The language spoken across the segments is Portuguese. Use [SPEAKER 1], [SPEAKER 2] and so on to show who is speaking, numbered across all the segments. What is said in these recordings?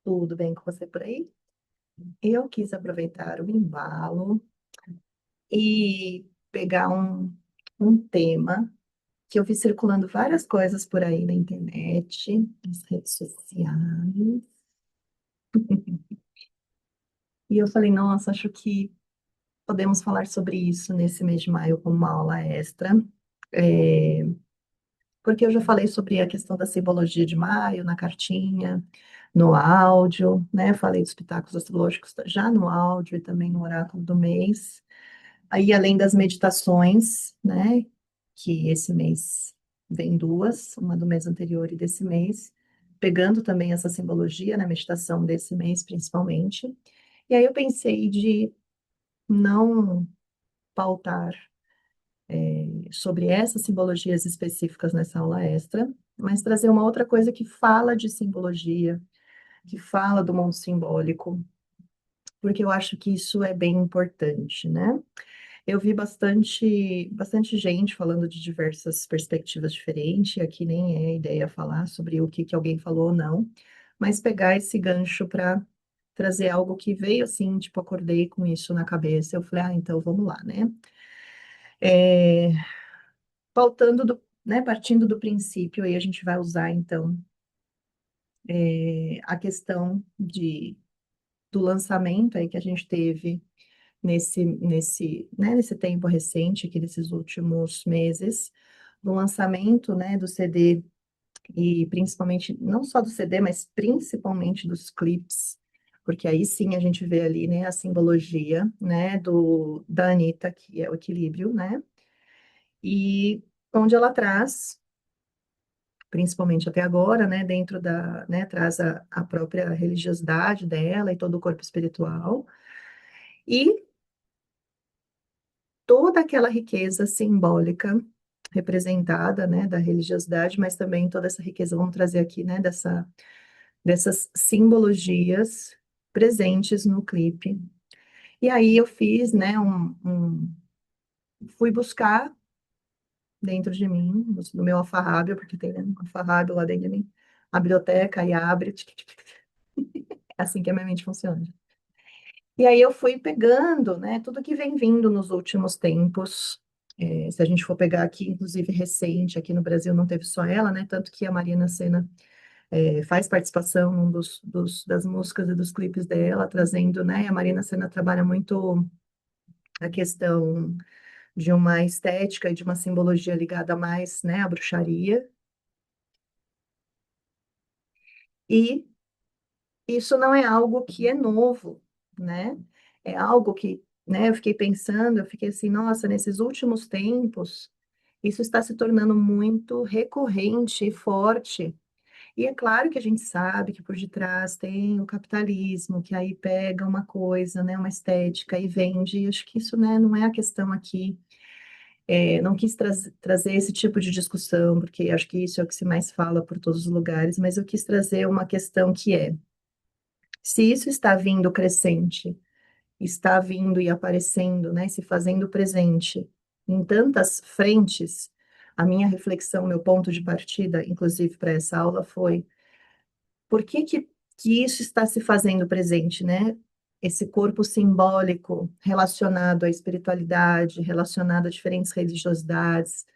[SPEAKER 1] Tudo bem com você por aí? Eu quis aproveitar o embalo e pegar um tema que eu vi circulando várias coisas por aí na internet, nas redes sociais. E eu falei, nossa, acho que podemos falar sobre isso nesse mês de maio com uma aula extra. É, porque eu já falei sobre a questão da simbologia de maio na cartinha, no áudio, né? Falei dos pitacos astrológicos já no áudio e também no oráculo do mês. Aí, além das meditações, né, que esse mês vem duas, uma do mês anterior e desse mês, pegando também essa simbologia na meditação desse mês, principalmente. E aí eu pensei de não pautar sobre essas simbologias específicas nessa aula extra, mas trazer uma outra coisa que fala de simbologia, que fala do mundo simbólico, porque eu acho que isso é bem importante, né? Eu vi bastante gente falando de diversas perspectivas diferentes. Aqui nem é ideia falar sobre o que, que alguém falou ou não, mas pegar esse gancho para trazer algo que veio assim, tipo, acordei com isso na cabeça. Eu falei, ah, então vamos lá, né? É, partindo do princípio, aí a gente vai usar então a questão do lançamento aí que a gente teve nesse tempo recente, aqui nesses últimos meses, do lançamento, né, do CD e principalmente, não só do CD, mas principalmente dos clipes, porque aí sim a gente vê ali, né, a simbologia, né, da Anitta, que é o equilíbrio, né, e onde ela traz, principalmente até agora, né, dentro né, traz a própria religiosidade dela e todo o corpo espiritual, e toda aquela riqueza simbólica representada, né, da religiosidade, mas também toda essa riqueza, vamos trazer aqui, né, dessas simbologias presentes no clipe. E aí eu fiz, né, fui buscar dentro de mim, no meu alfarrábio, porque tem, né, um alfarrábio lá dentro de mim, a biblioteca e abre, é assim que a minha mente funciona. E aí eu fui pegando, né, tudo que vem vindo nos últimos tempos. Se a gente for pegar aqui, inclusive recente, aqui no Brasil não teve só ela, né, tanto que a Marina Sena faz participação num das músicas e dos clipes dela, trazendo, né, a Marina Sena trabalha muito a questão de uma estética e de uma simbologia ligada mais, né, à bruxaria. E isso não é algo que é novo, né? É algo que, né, eu fiquei pensando, eu fiquei assim, nossa, nesses últimos tempos, isso está se tornando muito recorrente e forte. E é claro que a gente sabe que por detrás tem o capitalismo, que aí pega uma coisa, né, uma estética e vende. E acho que isso, né, não é a questão aqui. Não quis trazer esse tipo de discussão, porque acho que isso é o que se mais fala por todos os lugares, mas eu quis trazer uma questão que é, se isso está vindo crescente, está vindo e aparecendo, né, se fazendo presente em tantas frentes, a minha reflexão, meu ponto de partida, inclusive para essa aula, foi por que isso está se fazendo presente, né? Esse corpo simbólico relacionado à espiritualidade, relacionado a diferentes religiosidades,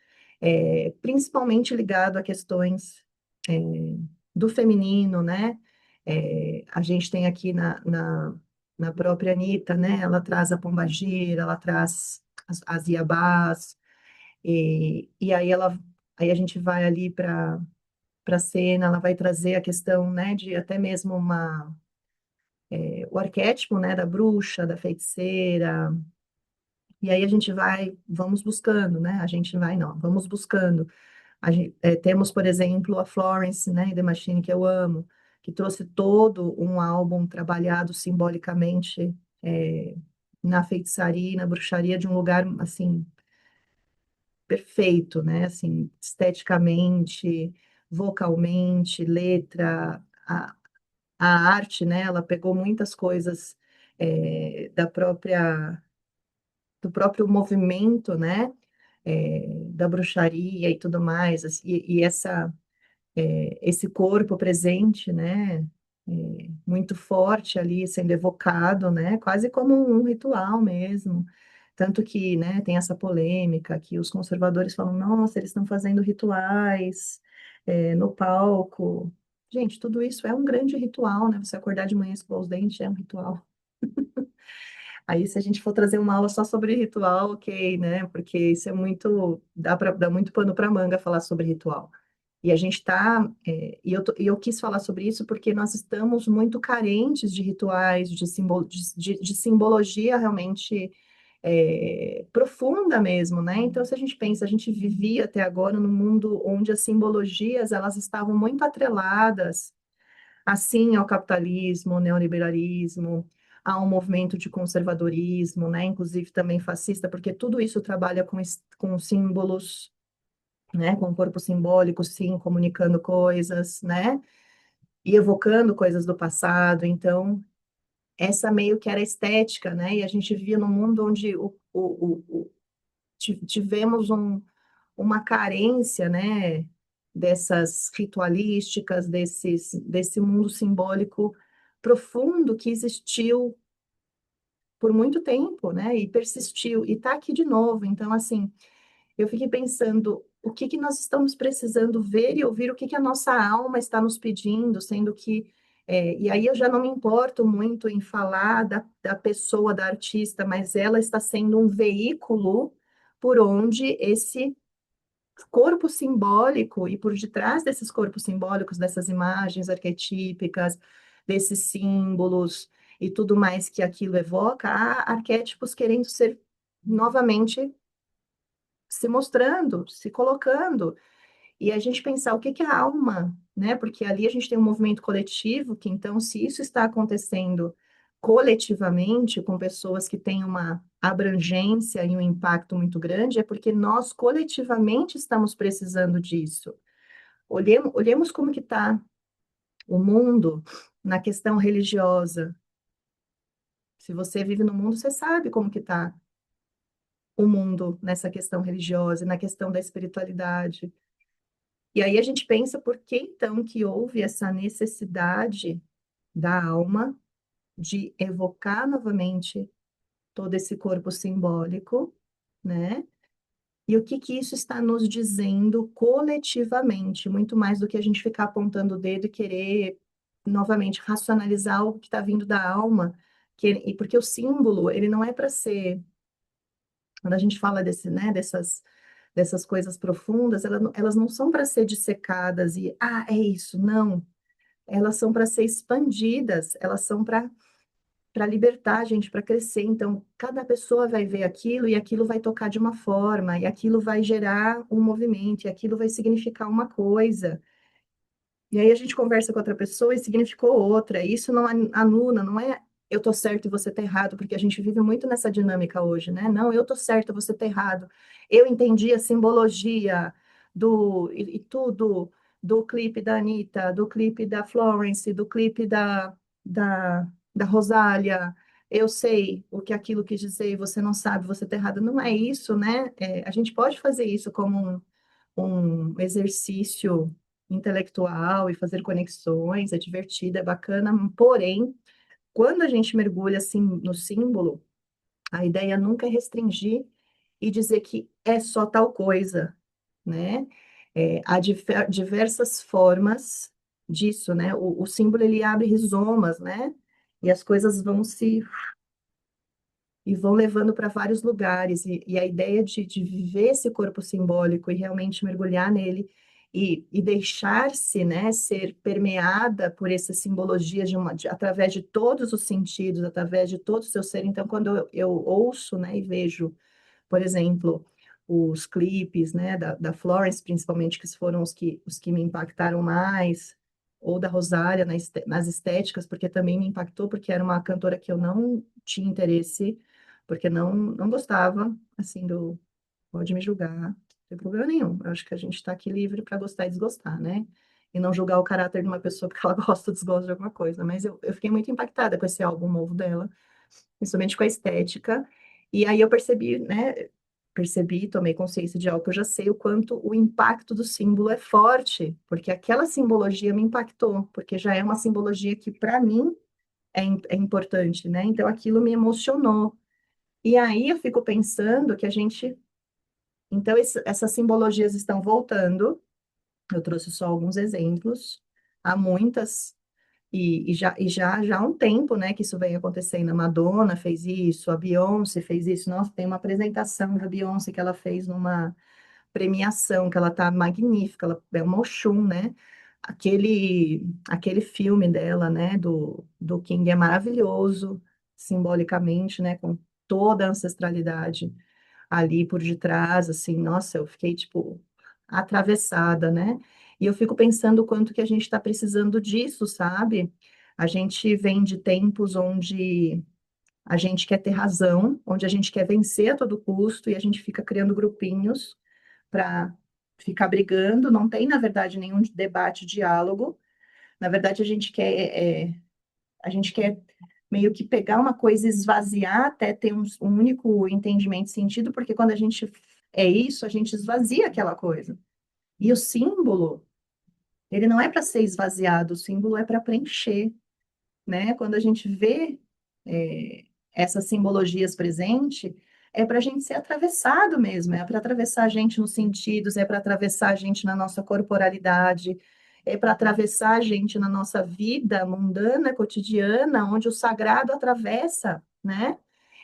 [SPEAKER 1] principalmente ligado a questões é, do feminino, né? A gente tem aqui na própria Anitta, né? Ela traz a pombagira, ela traz as iabás, e aí a gente vai ali para a cena, ela vai trazer a questão, né, de até mesmo o arquétipo, né, da bruxa, da feiticeira, e aí a gente vamos buscando, né, a gente vai, não, vamos buscando. Temos, por exemplo, a Florence, né, The Machine, que eu amo, que trouxe todo um álbum trabalhado simbolicamente é, na feitiçaria e na bruxaria de um lugar, assim, perfeito, né, assim, esteticamente, vocalmente, letra, a arte, né, ela pegou muitas coisas do próprio movimento, né, da bruxaria e tudo mais, assim, esse corpo presente, né, muito forte ali sendo evocado, né? Quase como um ritual mesmo. Tanto que, né, tem essa polêmica que os conservadores falam, nossa, eles estão fazendo rituais, no palco. Gente, tudo isso é um grande ritual, né? Você acordar de manhã e escovar os dentes é um ritual. Aí, se a gente for trazer uma aula só sobre ritual, ok, né? Porque isso é muito, dá para dar muito pano para manga falar sobre ritual. E a gente está, e eu quis falar sobre isso porque nós estamos muito carentes de rituais, de simbologia realmente profunda mesmo, né? Então, se a gente pensa, a gente vivia até agora num mundo onde as simbologias elas estavam muito atreladas, assim, ao capitalismo, ao neoliberalismo, a um movimento de conservadorismo, né? Inclusive também fascista, porque tudo isso trabalha com símbolos, né, com o corpo simbólico, sim, comunicando coisas, né, e evocando coisas do passado. Então, essa meio que era a estética, né, e a gente via num mundo onde tivemos uma carência, né, dessas ritualísticas, desse mundo simbólico profundo que existiu por muito tempo, né, e persistiu, e está aqui de novo. Então, assim, eu fiquei pensando o que que nós estamos precisando ver e ouvir, o que que a nossa alma está nos pedindo, sendo que, e aí eu já não me importo muito em falar da pessoa, da artista, mas ela está sendo um veículo por onde esse corpo simbólico e por detrás desses corpos simbólicos, dessas imagens arquetípicas, desses símbolos e tudo mais que aquilo evoca, há arquétipos querendo ser novamente se mostrando, se colocando, e a gente pensar o que que é a alma, né? Porque ali a gente tem um movimento coletivo, que então, se isso está acontecendo coletivamente, com pessoas que têm uma abrangência e um impacto muito grande, é porque nós coletivamente estamos precisando disso. Olhemos como que está o mundo na questão religiosa. Se você vive no mundo, você sabe como que está o mundo nessa questão religiosa, e na questão da espiritualidade. E aí a gente pensa por que então que houve essa necessidade da alma de evocar novamente todo esse corpo simbólico, né? E o que que isso está nos dizendo coletivamente, muito mais do que a gente ficar apontando o dedo e querer novamente racionalizar o que está vindo da alma, e porque o símbolo, ele não é para ser, quando a gente fala né, dessas coisas profundas, elas não são para ser dissecadas e, é isso, não. Elas são para ser expandidas, elas são para libertar a gente, para crescer. Então, cada pessoa vai ver aquilo e aquilo vai tocar de uma forma, e aquilo vai gerar um movimento, e aquilo vai significar uma coisa. E aí a gente conversa com outra pessoa e significou outra. E isso não anula, não é eu tô certo e você tá errado, porque a gente vive muito nessa dinâmica hoje, né? Não, eu tô certo, você tá errado. Eu entendi a simbologia e tudo do clipe da Anitta, do clipe da Florence, do clipe da, da Rosália. Eu sei o que aquilo quis dizer e você não sabe, você tá errado. Não é isso, né? A gente pode fazer isso como um exercício intelectual e fazer conexões, é divertido, é bacana, porém, quando a gente mergulha assim no símbolo, a ideia nunca é restringir e dizer que é só tal coisa, né? Há diversas formas disso, né? O símbolo ele abre rizomas, né? E as coisas vão se e vão levando para vários lugares. E a ideia de viver esse corpo simbólico e realmente mergulhar nele e deixar-se, né, ser permeada por essas simbologias através de todos os sentidos, através de todo o seu ser. Então, quando eu ouço, né, e vejo, por exemplo, os clipes, né, da Florence, principalmente, que foram os que me impactaram mais, ou da Rosália nas estéticas, porque também me impactou, porque era uma cantora que eu não tinha interesse, porque não gostava, assim, pode me julgar, não tem problema nenhum. Eu acho que a gente está aqui livre para gostar e desgostar, né? E não julgar o caráter de uma pessoa porque ela gosta ou desgosta de alguma coisa. Mas eu fiquei muito impactada com esse álbum novo dela, principalmente com a estética. E aí eu percebi, né? percebi, tomei consciência de algo que eu já sei, o quanto o impacto do símbolo é forte, porque aquela simbologia me impactou, porque já é uma simbologia que, para mim, é importante, né? Então, aquilo me emocionou. E aí eu fico pensando que a gente. Então, essas simbologias estão voltando. Eu trouxe só alguns exemplos. Há muitas, já há um tempo, né, que isso vem acontecendo. A Madonna fez isso, a Beyoncé fez isso. Nossa, tem uma apresentação da Beyoncé que ela fez numa premiação, que ela tá magnífica, ela é uma Oxum, né? Aquele filme dela, né, do King é maravilhoso, simbolicamente, né, com toda a ancestralidade ali por detrás, assim, nossa, eu fiquei, tipo, atravessada, né? E eu fico pensando o quanto que a gente está precisando disso, sabe? A gente vem de tempos onde a gente quer ter razão, onde a gente quer vencer a todo custo e a gente fica criando grupinhos para ficar brigando, não tem, na verdade, nenhum debate, diálogo. Na verdade, a gente quer meio que pegar uma coisa e esvaziar até ter um único entendimento e sentido, porque quando a gente é isso, a gente esvazia aquela coisa. E o símbolo, ele não é para ser esvaziado, o símbolo é para preencher, né? Quando a gente vê essas simbologias presentes, é para a gente ser atravessado mesmo, é para atravessar a gente nos sentidos, é para atravessar a gente na nossa corporalidade, é para atravessar a gente na nossa vida mundana, cotidiana, onde o sagrado atravessa, né?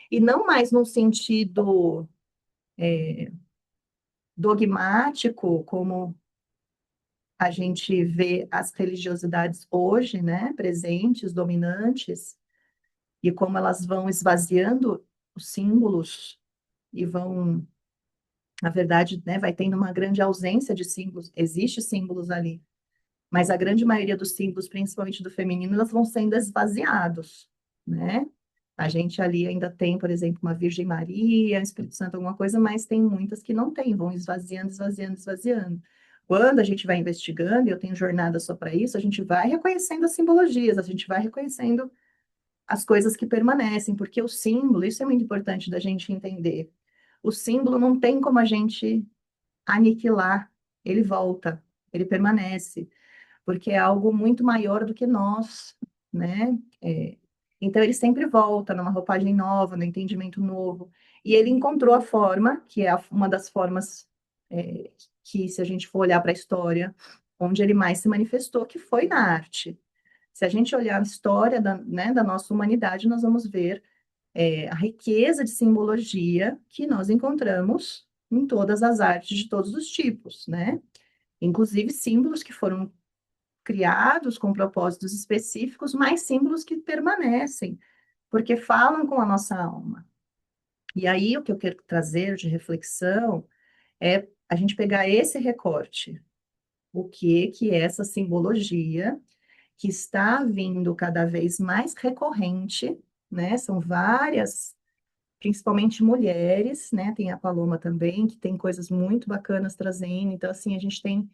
[SPEAKER 1] E não mais num sentido dogmático, como a gente vê as religiosidades hoje, né? Presentes, dominantes, e como elas vão esvaziando os símbolos e vão, na verdade, né, vai tendo uma grande ausência de símbolos. Existem símbolos ali, mas a grande maioria dos símbolos, principalmente do feminino, elas vão sendo esvaziados, né? A gente ali ainda tem, por exemplo, uma Virgem Maria, Espírito Santo, alguma coisa, mas tem muitas que não tem, vão esvaziando, esvaziando, esvaziando. Quando a gente vai investigando, e eu tenho jornada só para isso, a gente vai reconhecendo as simbologias, a gente vai reconhecendo as coisas que permanecem, porque o símbolo, isso é muito importante da gente entender. O símbolo não tem como a gente aniquilar, ele volta, ele permanece, porque é algo muito maior do que nós, né? Então ele sempre volta numa roupagem nova, no entendimento novo, e ele encontrou a forma, que é uma das formas que, se a gente for olhar para a história, onde ele mais se manifestou, que foi na arte. Se a gente olhar a história né, da nossa humanidade, nós vamos ver a riqueza de simbologia que nós encontramos em todas as artes de todos os tipos, né? Inclusive símbolos que foram criados com propósitos específicos, mas símbolos que permanecem, porque falam com a nossa alma. E aí o que eu quero trazer de reflexão é a gente pegar esse recorte, o que é essa simbologia que está vindo cada vez mais recorrente, né? São várias, principalmente mulheres, né? Tem a Paloma também, que tem coisas muito bacanas trazendo. Então, assim, a gente tem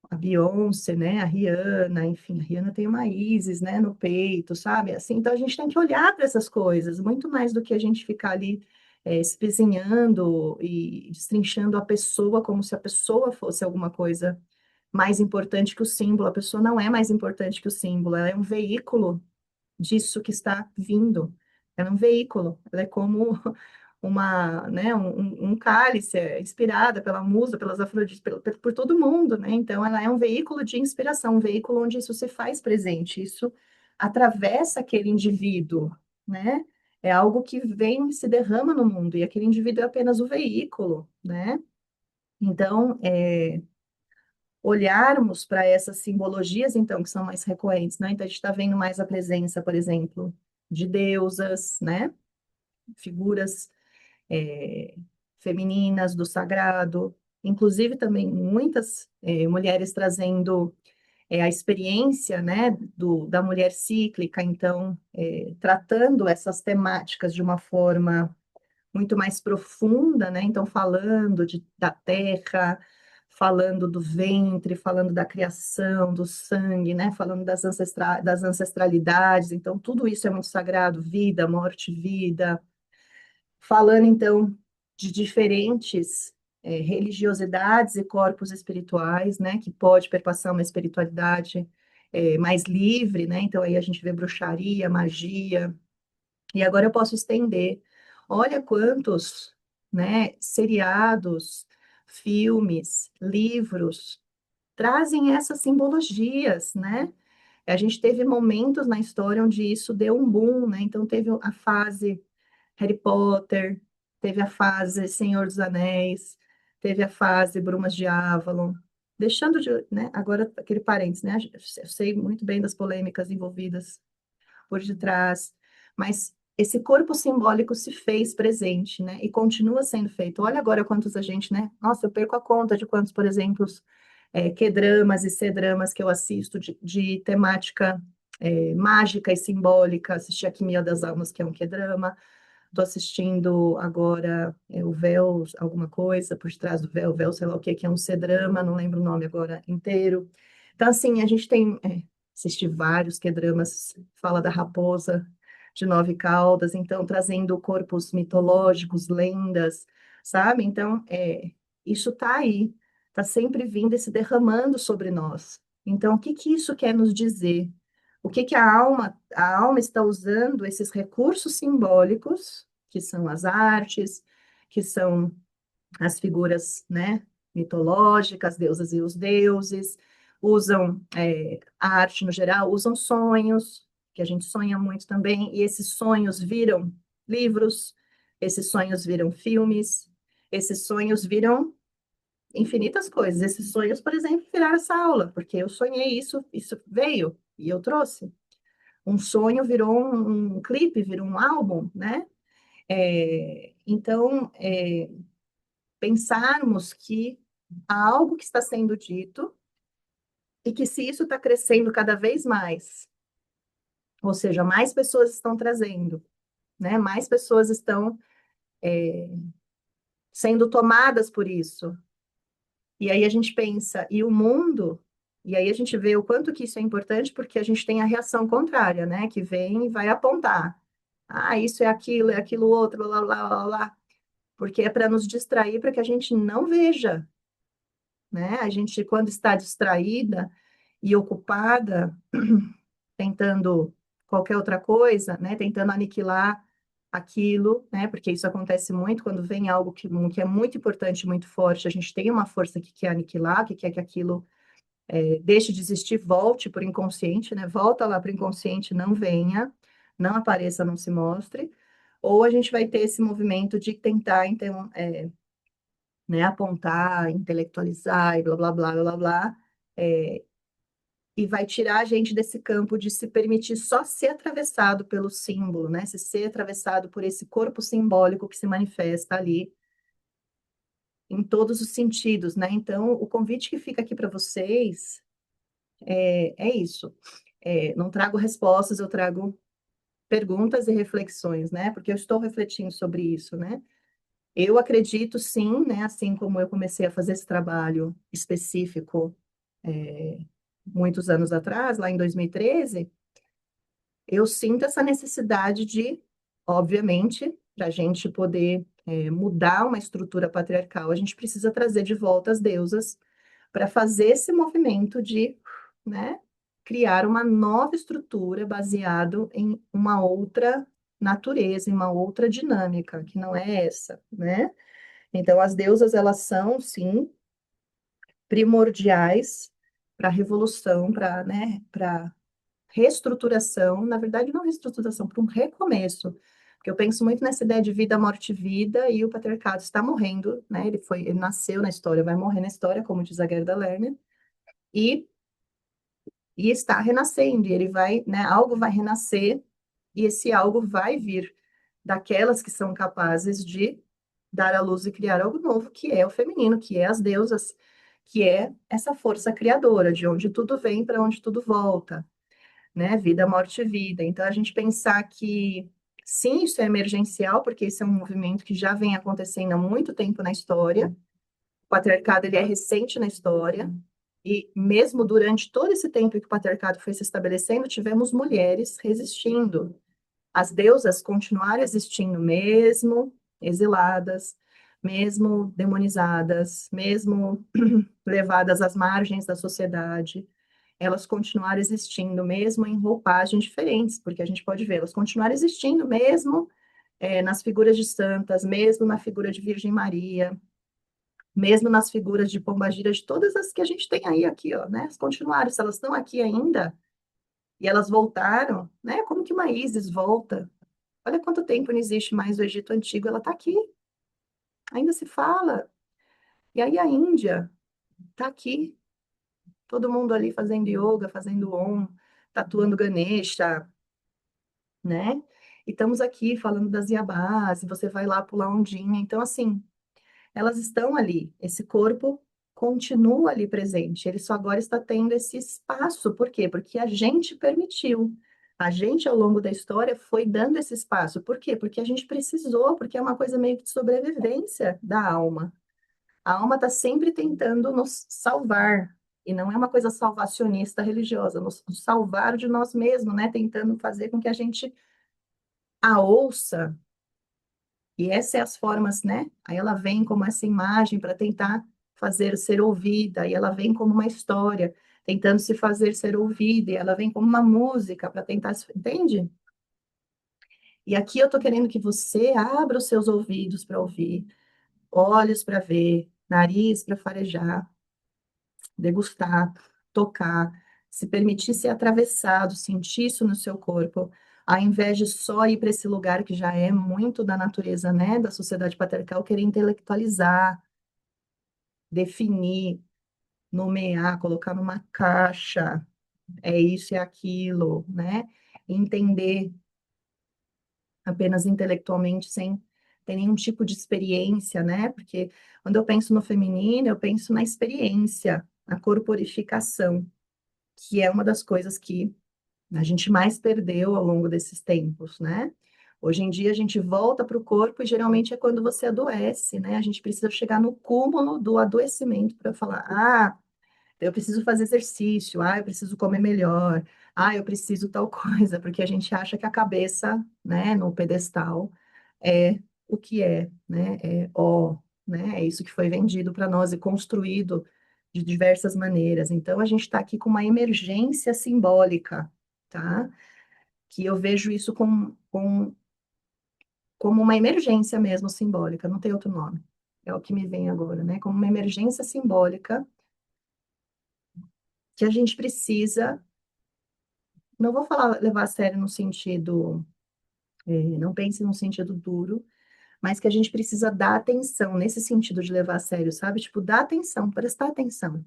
[SPEAKER 1] a Beyoncé, né? A Rihanna, enfim, a Rihanna tem uma Isis, né? No peito, sabe? Assim, então a gente tem que olhar para essas coisas, muito mais do que a gente ficar ali espezinhando e destrinchando a pessoa como se a pessoa fosse alguma coisa mais importante que o símbolo. A pessoa não é mais importante que o símbolo, ela é um veículo disso que está vindo. Ela é um veículo, ela é como né, um cálice, inspirada pela musa, pelas Afroditas, por todo mundo, né? Então, ela é um veículo de inspiração, um veículo onde isso se faz presente, isso atravessa aquele indivíduo, né? É algo que vem e se derrama no mundo, e aquele indivíduo é apenas o veículo, né? Então, olharmos para essas simbologias, então, que são mais recorrentes, né? Então, a gente está vendo mais a presença, por exemplo, de deusas, né? Figuras é, femininas do sagrado, inclusive também muitas mulheres trazendo a experiência, né, da mulher cíclica, então, tratando essas temáticas de uma forma muito mais profunda, né? Então, falando da terra, falando do ventre, falando da criação, do sangue, né? Falando das ancestralidades. Então, tudo isso é muito sagrado: vida, morte, vida. falando então de diferentes religiosidades e corpos espirituais, né, que pode perpassar uma espiritualidade mais livre, né? Então aí a gente vê bruxaria, magia, e agora eu posso estender. Olha quantos, né, seriados, filmes, livros trazem essas simbologias, né? A gente teve momentos na história onde isso deu um boom, né? Então teve a fase Harry Potter, teve a fase Senhor dos Anéis, teve a fase Brumas de Avalon. Deixando de, né, agora aquele parênteses, né? Eu sei muito bem das polêmicas envolvidas por detrás, mas esse corpo simbólico se fez presente, né? E continua sendo feito. Olha agora quantos a gente, né? Nossa, eu perco a conta de quantos, por exemplo, Q-dramas e C-dramas que eu assisto de temática mágica e simbólica. Assisti a Quimia das Almas, que é um Q-drama. Estou assistindo agora o Véu, alguma coisa por trás do véu, véu, sei lá o que é um C-drama, não lembro o nome agora inteiro. Então, assim, a gente tem assisti vários Q-dramas, fala da raposa de 9 caudas, então trazendo corpos mitológicos, lendas, sabe? Então, isso está aí, está sempre vindo e se derramando sobre nós. Então, o que que isso quer nos dizer? O que que a alma está usando esses recursos simbólicos, que são as artes, que são as figuras, né, mitológicas, deusas e os deuses, usam a arte no geral, usam sonhos, que a gente sonha muito também, e esses sonhos viram livros, esses sonhos viram filmes, esses sonhos viram infinitas coisas. Esses sonhos, por exemplo, viraram essa aula, porque eu sonhei isso, isso veio e eu trouxe. Um sonho virou um clipe, virou um álbum, né? Então, pensarmos que há algo que está sendo dito e que se isso está crescendo cada vez mais, ou seja, mais pessoas estão trazendo, né? Mais pessoas estão sendo tomadas por isso. E aí a gente pensa, e o mundo, e aí a gente vê o quanto que isso é importante, porque a gente tem a reação contrária, né? Que vem e vai apontar. Ah, isso é aquilo outro, blá, blá, blá, blá. Porque é para nos distrair, para que a gente não veja, né? A gente, quando está distraída e ocupada, tentando qualquer outra coisa, né? Tentando aniquilar aquilo, né? Porque isso acontece muito quando vem algo que é muito importante, muito forte, a gente tem uma força que quer aniquilar, que quer que aquilo deixe de existir, volte para o inconsciente, né? Volta lá para o inconsciente, não venha, não apareça, não se mostre. Ou a gente vai ter esse movimento de tentar, então, né, apontar, intelectualizar e blá, blá, blá, blá, blá, é, e vai tirar a gente desse campo de se permitir só ser atravessado pelo símbolo, né, se ser atravessado por esse corpo simbólico que se manifesta ali em todos os sentidos, né? Então, o convite que fica aqui para vocês é isso. Não trago respostas, eu trago perguntas e reflexões, né? Porque eu estou refletindo sobre isso, né? Eu acredito sim, né? Assim como eu comecei a fazer esse trabalho específico é, muitos anos atrás, lá em 2013, eu sinto essa necessidade de, obviamente, para a gente poder mudar uma estrutura patriarcal, a gente precisa trazer de volta as deusas para fazer esse movimento de, né, criar uma nova estrutura baseado em uma outra natureza, em uma outra dinâmica, que não é essa, né? Então, as deusas, elas são, sim, primordiais para a revolução, para, né, para reestruturação, na verdade, não reestruturação, para um recomeço. Porque eu penso muito nessa ideia de vida, morte e vida, e o patriarcado está morrendo, né? Ele nasceu na história, vai morrer na história, como diz a Gerda Lerner, e, e está renascendo, e ele vai, né? Algo vai renascer, e esse algo vai vir daquelas que são capazes de dar à luz e criar algo novo, que é o feminino, que é as deusas, que é essa força criadora, de onde tudo vem, para onde tudo volta, né? Vida, morte e vida. Então, a gente pensar que, sim, isso é emergencial, porque esse é um movimento que já vem acontecendo há muito tempo na história. O patriarcado, ele é recente na história, e mesmo durante todo esse tempo que o patriarcado foi se estabelecendo, tivemos mulheres resistindo. As deusas continuaram existindo mesmo, exiladas, mesmo demonizadas, mesmo levadas às margens da sociedade, elas continuaram existindo, mesmo em roupagens diferentes, porque a gente pode ver, elas continuaram existindo mesmo nas figuras de santas, mesmo na figura de Virgem Maria, mesmo nas figuras de Pombagira, de todas as que a gente tem aí aqui, ó, né? Elas continuaram, se elas estão aqui ainda e elas voltaram, né? Como que uma Ísis volta? Olha quanto tempo não existe mais o Egito Antigo, ela está aqui, ainda se fala. E aí a Índia está aqui, todo mundo ali fazendo yoga, fazendo Om, tatuando Ganesha, né? E estamos aqui falando das Yabás, e você vai lá pular ondinha. Então, assim, elas estão ali, esse corpo continua ali presente, ele só agora está tendo esse espaço. Por quê? Porque a gente permitiu. A gente, ao longo da história, foi dando esse espaço. Por quê? Porque a gente precisou, porque é uma coisa meio que de sobrevivência da alma. A alma está sempre tentando nos salvar, e não é uma coisa salvacionista religiosa, nos salvar de nós mesmos, né? Tentando fazer com que a gente a ouça, e essas são as formas, né? Aí ela vem como essa imagem para tentar fazer ser ouvida, e ela vem como uma história, tentando se fazer ser ouvida, e ela vem como uma música para tentar, entende? E aqui eu tô querendo que você abra os seus ouvidos para ouvir, olhos para ver, nariz para farejar, degustar, tocar, se permitir ser atravessado, sentir isso no seu corpo, ao invés de só ir para esse lugar que já é muito da natureza, né, da sociedade patriarcal, querer intelectualizar, definir, nomear, colocar numa caixa, é isso e aquilo, né? Entender apenas intelectualmente, sem ter nenhum tipo de experiência, né? Porque quando eu penso no feminino, eu penso na experiência, na corporificação, que é uma das coisas que a gente mais perdeu ao longo desses tempos, né? Hoje em dia a gente volta para o corpo e geralmente é quando você adoece, né? A gente precisa chegar no cúmulo do adoecimento para falar: ah, eu preciso fazer exercício, ah, eu preciso comer melhor, ah, eu preciso tal coisa, porque a gente acha que a cabeça, né, no pedestal é o que é, né? É ó, né? É isso que foi vendido para nós e construído de diversas maneiras. Então a gente está aqui com uma emergência simbólica, tá? Que eu vejo isso como uma emergência mesmo simbólica, não tem outro nome. É o que me vem agora, né? Como uma emergência simbólica que a gente precisa, não vou falar levar a sério no sentido, não pense num sentido duro, mas que a gente precisa dar atenção nesse sentido de levar a sério, sabe? Tipo, dar atenção, prestar atenção,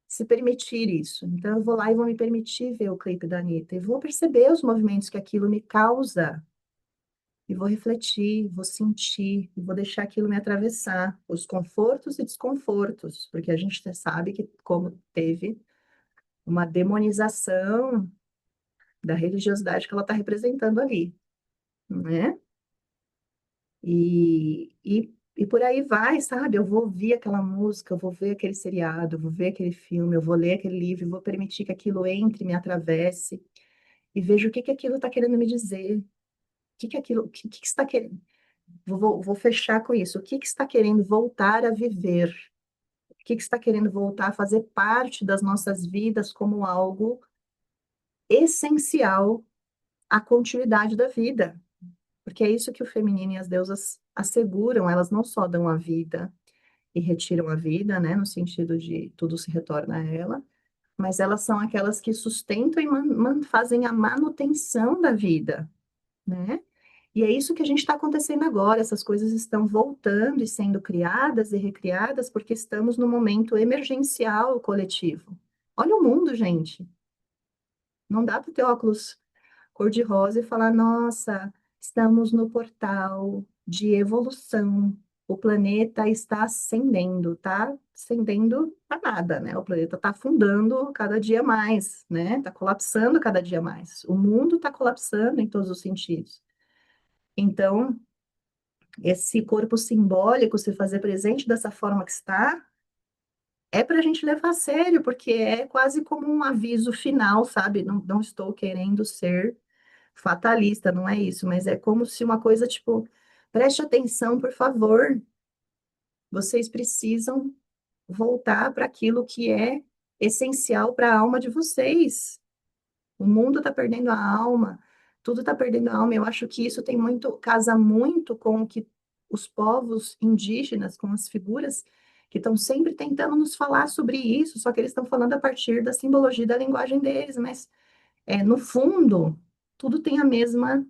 [SPEAKER 1] se permitir isso. Então, eu vou lá e vou me permitir ver o clipe da Anitta e vou perceber os movimentos que aquilo me causa. E vou refletir, vou sentir, e vou deixar aquilo me atravessar, os confortos e desconfortos, porque a gente sabe que, como teve uma demonização da religiosidade que ela está representando ali, né? E por aí vai, sabe? Eu vou ouvir aquela música, eu vou ver aquele seriado, eu vou ver aquele filme, eu vou ler aquele livro, eu vou permitir que aquilo entre, me atravesse, e veja o que que aquilo está querendo me dizer, o que que aquilo, o que está querendo. Vou fechar com isso. O que que está querendo voltar a viver? O que que está querendo voltar a fazer parte das nossas vidas como algo essencial à continuidade da vida? Porque é isso que o feminino e as deusas asseguram, elas não só dão a vida e retiram a vida, né, no sentido de tudo se retorna a ela, mas elas são aquelas que sustentam e fazem a manutenção da vida, né? E é isso que a gente está acontecendo agora, essas coisas estão voltando e sendo criadas e recriadas porque estamos no momento emergencial coletivo. Olha o mundo, gente. Não dá para ter óculos cor-de-rosa e falar, nossa, estamos no portal de evolução. O planeta está ascendendo, tá ascendendo a nada, né? O planeta está afundando cada dia mais, né? Está colapsando cada dia mais. O mundo está colapsando em todos os sentidos. Então, esse corpo simbólico se fazer presente dessa forma que está, é para a gente levar a sério, porque é quase como um aviso final, sabe? Não, não estou querendo ser fatalista, não é isso, mas é como se uma coisa, tipo, preste atenção, por favor, vocês precisam voltar para aquilo que é essencial para a alma de vocês. O mundo está perdendo a alma, tudo está perdendo a alma. Eu acho que isso tem muito, casa muito com o que os povos indígenas, com as figuras que estão sempre tentando nos falar sobre isso, só que eles estão falando a partir da simbologia da linguagem deles, mas no fundo, tudo tem a mesma,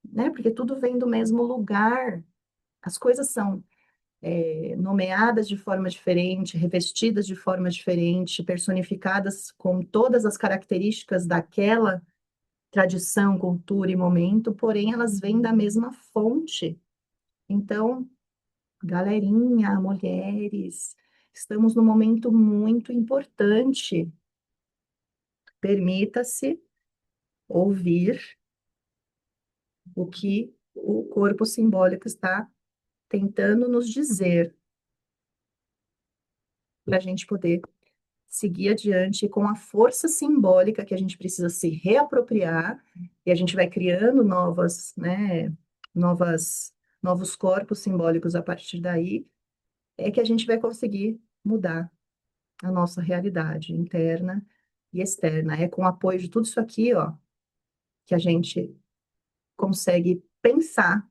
[SPEAKER 1] né? Porque tudo vem do mesmo lugar. As coisas são nomeadas de forma diferente, revestidas de forma diferente, personificadas com todas as características daquela tradição, cultura e momento, porém elas vêm da mesma fonte. Então, galerinha, mulheres, estamos num momento muito importante. Permita-se ouvir o que o corpo simbólico está tentando nos dizer, para a gente poder seguir adiante com a força simbólica que a gente precisa se reapropriar, e a gente vai criando novas, né, novos corpos simbólicos a partir daí, é que a gente vai conseguir mudar a nossa realidade interna e externa. É com o apoio de tudo isso aqui, ó, que a gente consegue pensar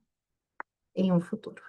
[SPEAKER 1] em um futuro.